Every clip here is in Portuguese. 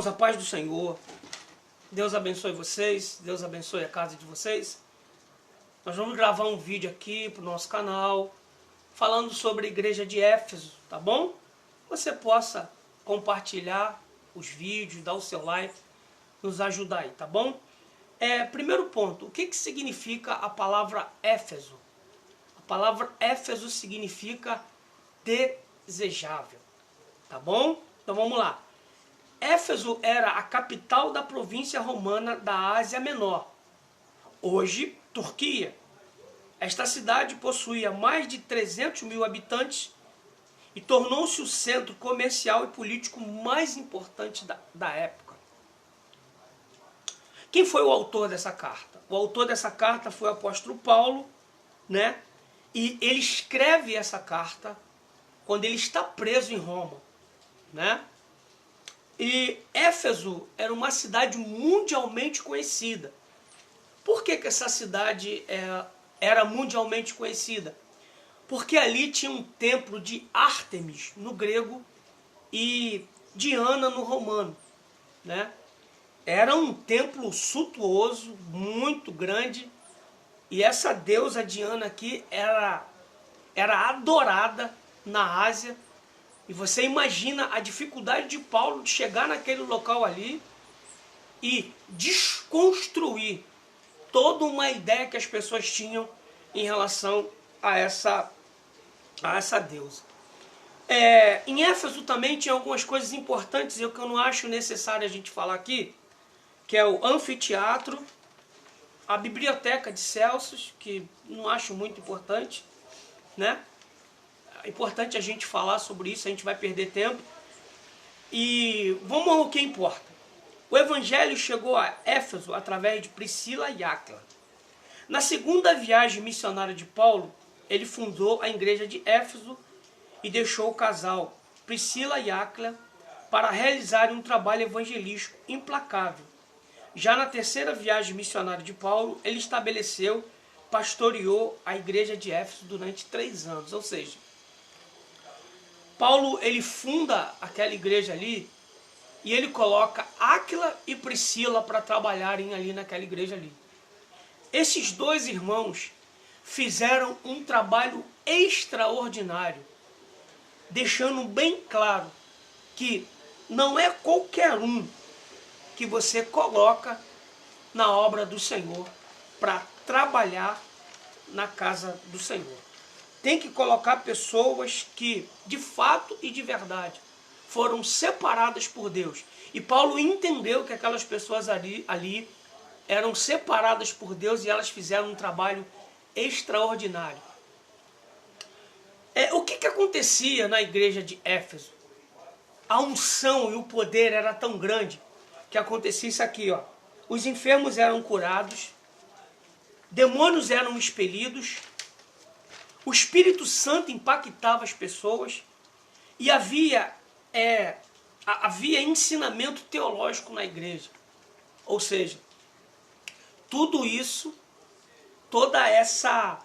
A paz do Senhor, Deus abençoe vocês, Deus abençoe a casa de vocês. Nós vamos gravar um vídeo aqui para o nosso canal, falando sobre a igreja de Éfeso, tá bom? Você possa compartilhar os vídeos, dar o seu like, nos ajudar aí, tá bom? Primeiro ponto, o que significa a palavra Éfeso? A palavra Éfeso significa desejável, tá bom? Então vamos lá. Éfeso era a capital da província romana da Ásia Menor, hoje Turquia. Esta cidade possuía mais de 300 mil habitantes e tornou-se o centro comercial e político mais importante da época. Quem foi o autor dessa carta? O autor dessa carta foi o apóstolo Paulo, né? E ele escreve essa carta quando ele está preso em Roma, né? E Éfeso era uma cidade mundialmente conhecida. Por que essa cidade era mundialmente conhecida? Porque ali tinha um templo de Ártemis, no grego, e Diana, no romano, né? Era um templo suntuoso, muito grande, e essa deusa Diana aqui era adorada na Ásia. E você imagina a dificuldade de Paulo de chegar naquele local ali e desconstruir toda uma ideia que as pessoas tinham em relação a essa deusa. Em Éfeso também tinha algumas coisas importantes que eu não acho necessário a gente falar aqui, que é o anfiteatro, a biblioteca de Celsus, que não acho muito importante, né? É importante a gente falar sobre isso, a gente vai perder tempo. E vamos ao que importa. O evangelho chegou a Éfeso através de Priscila e Áquila. Na segunda viagem missionária de Paulo, ele fundou a igreja de Éfeso e deixou o casal Priscila e Áquila para realizarem um trabalho evangelístico implacável. Já na terceira viagem missionária de Paulo, ele pastoreou a igreja de Éfeso durante 3 anos, ou seja, Paulo ele funda aquela igreja ali e ele coloca Áquila e Priscila para trabalharem ali naquela igreja ali. Esses dois irmãos fizeram um trabalho extraordinário, deixando bem claro que não é qualquer um que você coloca na obra do Senhor para trabalhar na casa do Senhor. Tem que colocar pessoas que, de fato e de verdade, foram separadas por Deus. E Paulo entendeu que aquelas pessoas ali eram separadas por Deus e elas fizeram um trabalho extraordinário. O que acontecia na igreja de Éfeso? A unção e o poder era tão grande que acontecia isso aqui, ó. Os enfermos eram curados, demônios eram expelidos, o Espírito Santo impactava as pessoas e havia ensinamento teológico na igreja. Ou seja, tudo isso, toda essa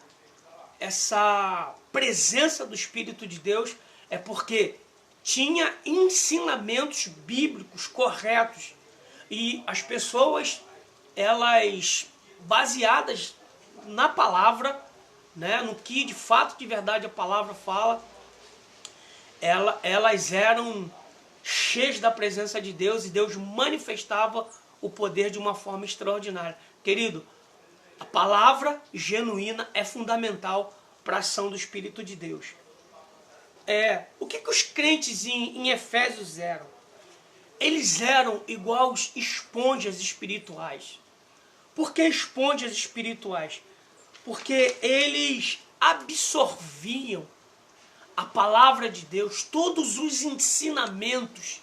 presença do Espírito de Deus é porque tinha ensinamentos bíblicos corretos e as pessoas, elas baseadas na palavra, né, no que de fato, de verdade a palavra fala, elas eram cheias da presença de Deus e Deus manifestava o poder de uma forma extraordinária. Querido, a palavra genuína é fundamental para a ação do Espírito de Deus. O que os crentes em Efésios eram? Eles eram igual aos esponjas espirituais. Por que esponjas espirituais? Porque eles absorviam a palavra de Deus, todos os ensinamentos,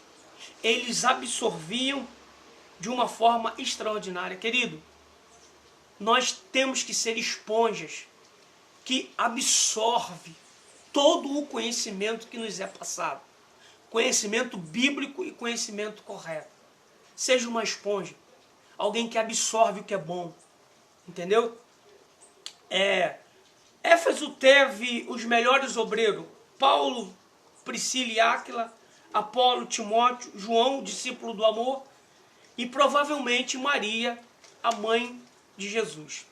eles absorviam de uma forma extraordinária. Querido, nós temos que ser esponjas que absorvem todo o conhecimento que nos é passado. Conhecimento bíblico e conhecimento correto. Seja uma esponja, alguém que absorve o que é bom, entendeu? Éfeso teve os melhores obreiros, Paulo, Priscila e Áquila, Apolo, Timóteo, João, o discípulo do amor, e provavelmente Maria, a mãe de Jesus.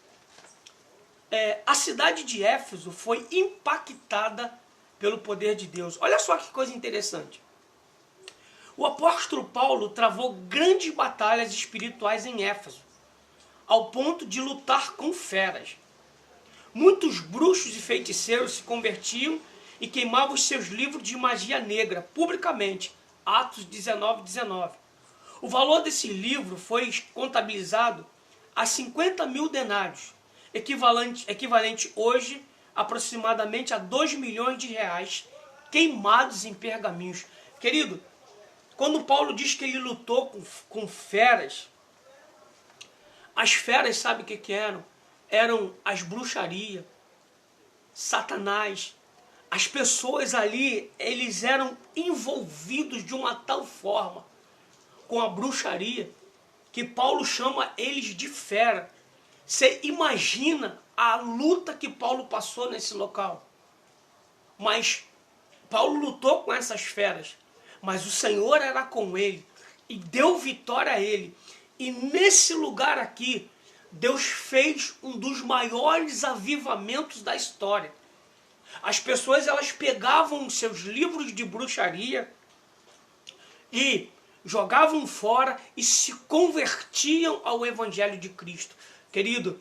A cidade de Éfeso foi impactada pelo poder de Deus. Olha só que coisa interessante. O apóstolo Paulo travou grandes batalhas espirituais em Éfeso, ao ponto de lutar com feras. Muitos bruxos e feiticeiros se convertiam e queimavam os seus livros de magia negra publicamente. Atos 19:19. O valor desse livro foi contabilizado a 50 mil denários, equivalente hoje aproximadamente a 2 milhões de reais, queimados em pergaminhos. Querido, quando Paulo diz que ele lutou com feras, as feras, sabe o que eram? Eram as bruxarias, Satanás. As pessoas ali, eles eram envolvidos de uma tal forma com a bruxaria, que Paulo chama eles de fera. Você imagina a luta que Paulo passou nesse local. Mas Paulo lutou com essas feras, mas o Senhor era com ele e deu vitória a ele. E nesse lugar aqui, Deus fez um dos maiores avivamentos da história. As pessoas, elas pegavam os seus livros de bruxaria e jogavam fora e se convertiam ao Evangelho de Cristo. Querido,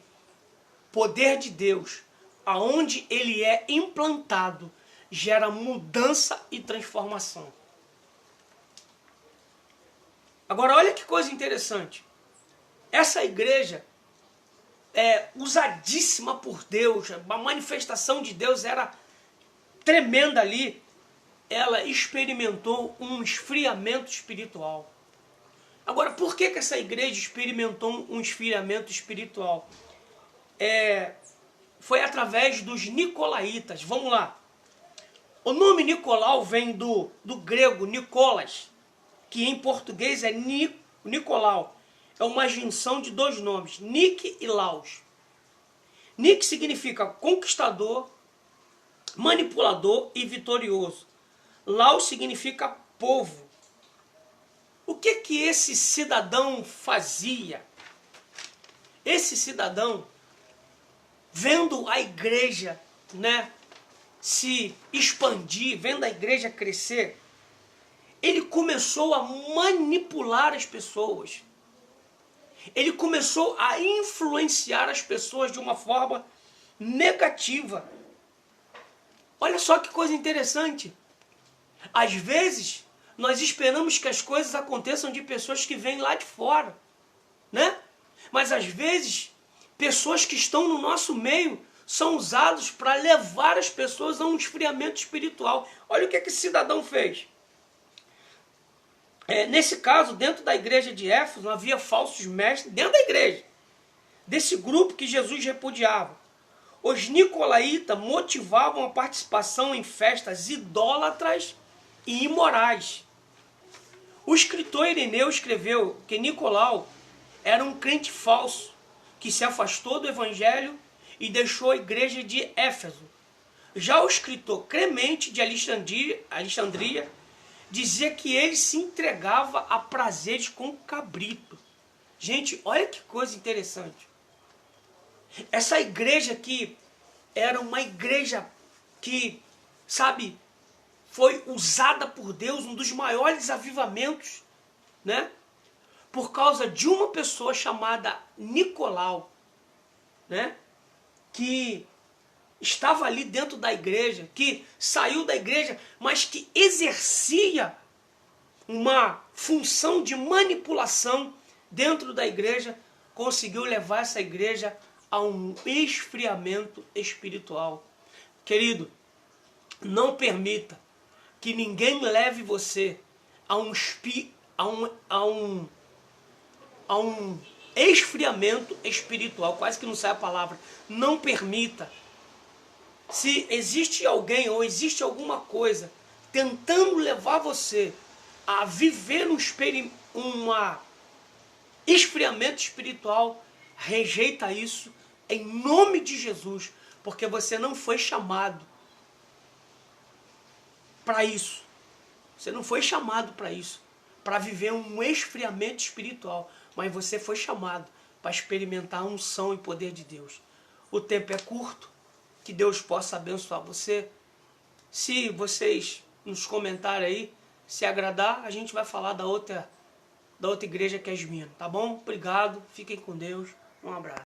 poder de Deus, aonde ele é implantado, gera mudança e transformação. Agora, olha que coisa interessante. Essa igreja é usadíssima por Deus, a manifestação de Deus era tremenda ali. Ela experimentou um esfriamento espiritual. Agora, por que essa igreja experimentou um esfriamento espiritual? Foi através dos nicolaítas. Vamos lá. O nome Nicolau vem do grego Nicolas, que em português é Nicolau. É uma junção de dois nomes, Nick e Laus. Nick significa conquistador, manipulador e vitorioso. Laus significa povo. O que esse cidadão fazia? Esse cidadão, vendo a igreja, se expandir, vendo a igreja crescer, ele começou a manipular as pessoas. Ele começou a influenciar as pessoas de uma forma negativa. Olha só que coisa interessante. Às vezes, nós esperamos que as coisas aconteçam de pessoas que vêm lá de fora, Mas às vezes, pessoas que estão no nosso meio são usados para levar as pessoas a um esfriamento espiritual. Olha o que esse cidadão fez. Nesse caso, dentro da igreja de Éfeso, havia falsos mestres dentro da igreja, desse grupo que Jesus repudiava. Os nicolaítas motivavam a participação em festas idólatras e imorais. O escritor Ireneu escreveu que Nicolau era um crente falso, que se afastou do evangelho e deixou a igreja de Éfeso. Já o escritor Clemente de Alexandria dizia que ele se entregava a prazeres com cabrito. Gente, olha que coisa interessante. Essa igreja aqui era uma igreja que, foi usada por Deus, um dos maiores avivamentos, por causa de uma pessoa chamada Nicolau, que estava ali dentro da igreja, que saiu da igreja, mas que exercia uma função de manipulação dentro da igreja, conseguiu levar essa igreja a um esfriamento espiritual. Querido, não permita que ninguém leve você a um esfriamento espiritual. Quase que não sai a palavra. Não permita. Se existe alguém ou existe alguma coisa tentando levar você a viver um esfriamento espiritual, rejeita isso em nome de Jesus, porque você não foi chamado para isso. Você não foi chamado para isso, para viver um esfriamento espiritual, mas você foi chamado para experimentar a unção e poder de Deus. O tempo é curto, que Deus possa abençoar você. Se vocês nos comentarem aí, se agradar, a gente vai falar da outra igreja que é Esmina, tá bom? Obrigado, fiquem com Deus, um abraço.